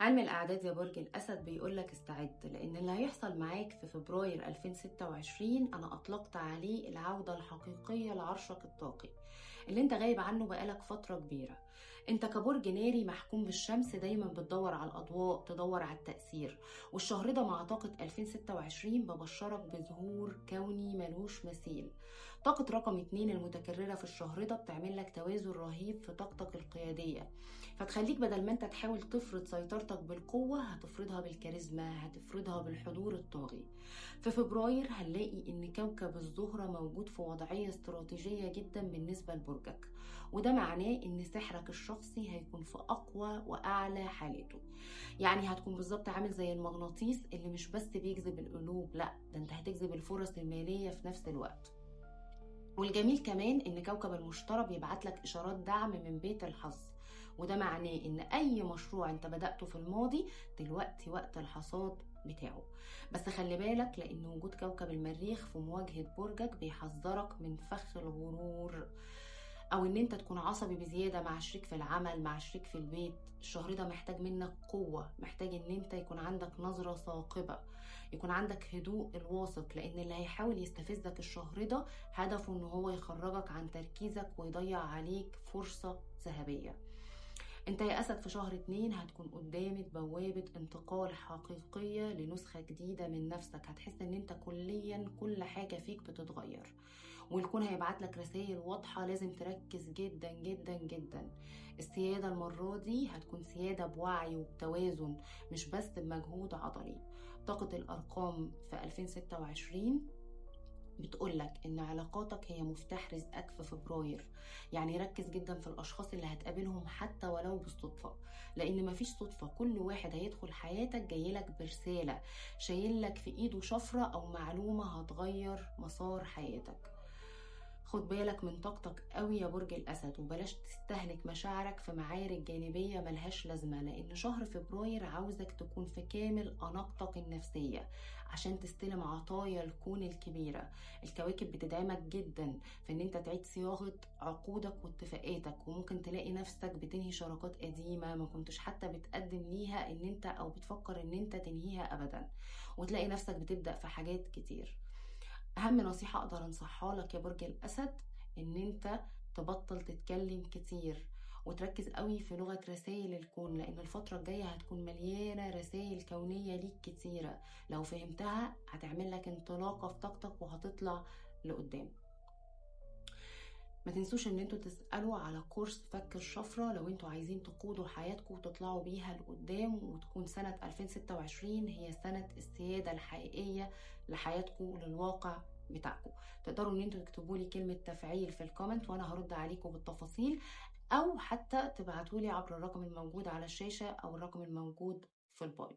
علم الأعداد يا برج الأسد بيقولك استعد، لأن اللي هيحصل معاك في فبراير 2026 أنا أطلقت عليه العودة الحقيقية لعرشك الطاقي اللي انت غايب عنه بقالك فترة كبيرة. انت كبرج ناري محكوم بالشمس، دايما بتدور على الأضواء، تدور على التأثير. والشهر ده مع طاقة 2026 ببشرك بظهور كوني ملوش مثيل. طاقة رقم 2 المتكررة في الشهر ده بتعمل لك توازن رهيب في طاقتك القيادية، فتخليك بدل ما انت تحاول تفرض سيطرتك بالقوة هتفرضها بالكاريزما، هتفرضها بالحضور الطاغي. في فبراير هنلاقي ان كوكب الزهرة موجود في وضعية استراتيجية جدا بالنسبة لبرجك، وده معناه ان سحرك الشخصي هيكون في اقوى واعلى حالاته. يعني هتكون بالظبط عامل زي المغناطيس اللي مش بس بيجذب القلوب، لا ده انت هتجذب الفرص المالية في نفس الوقت. والجميل كمان ان كوكب المشتري بيبعت لك اشارات دعم من بيت الحظ، وده معناه ان اي مشروع انت بدأته في الماضي دلوقتي وقت الحصاد بتاعه. بس خلي بالك، لان وجود كوكب المريخ في مواجهة برجك بيحذرك من فخ الغرور، او ان انت تكون عصبي بزيادة مع شريك في العمل، مع شريك في البيت. الشهر ده محتاج منك قوة، محتاج ان انت يكون عندك نظرة ثاقبة، يكون عندك هدوء الواثق، لان اللي هيحاول يستفزك الشهر ده هدفه ان هو يخرجك عن تركيزك ويضيع عليك فرصة ذهبية. انت يا اسد في شهر 2 هتكون قدامك بوابة انتقال حقيقية لنسخة جديدة من نفسك، هتحس ان انت كليا كل حاجة فيك بتتغير، والكون هيبعت لك رسائل واضحة لازم تركز جدا جدا جدا. السيادة المرة دي هتكون سيادة بوعي وبتوازن، مش بس بمجهود عضلي. طاقة الأرقام في 2026 بتقولك إن علاقاتك هي مفتاح رزقك في فبراير. يعني ركز جدا في الأشخاص اللي هتقابلهم حتى ولو بالصدفة، لأن مفيش صدفة، كل واحد هيدخل حياتك جايلك برسالة، شايلك في إيده شفرة أو معلومة هتغير مسار حياتك. خد بالك من طاقتك قوي يا برج الأسد، وبلاش تستهلك مشاعرك في معارك جانبية ملهاش لازمة، لأن شهر فبراير عاوزك تكون في كامل أناقتك النفسية عشان تستلم عطايا الكون الكبيرة. الكواكب بتدعمك جدا في ان انت تعيد صياغة عقودك واتفاقاتك، وممكن تلاقي نفسك بتنهي شراكات قديمة ما كنتش حتى بتقدم ليها ان انت او بتفكر ان انت تنهيها ابدا، وتلاقي نفسك بتبدأ في حاجات كتير. اهم نصيحة اقدر انصحها لك يا برج الاسد ان انت تبطل تتكلم كتير، وتركز قوي في لغة رسائل الكون، لان الفترة الجاية هتكون مليانة رسائل كونية ليك كتيرة. لو فهمتها هتعمل لك انطلاقة في طاقتك وهتطلع لقدام. ما تنسوش ان انتوا تسألوا على كورس فك الشفرة لو انتوا عايزين تقودوا حياتكم وتطلعوا بيها لقدام، وتكون سنة 2026 هي سنة السيادة الحقيقية لحياتكم للواقع بتاعكم. تقدروا ان انتوا تكتبوا لي كلمة تفعيل في الكومنت وانا هرد عليكم بالتفاصيل، او حتى تبعتوا لي عبر الرقم الموجود على الشاشة او الرقم الموجود في البايو.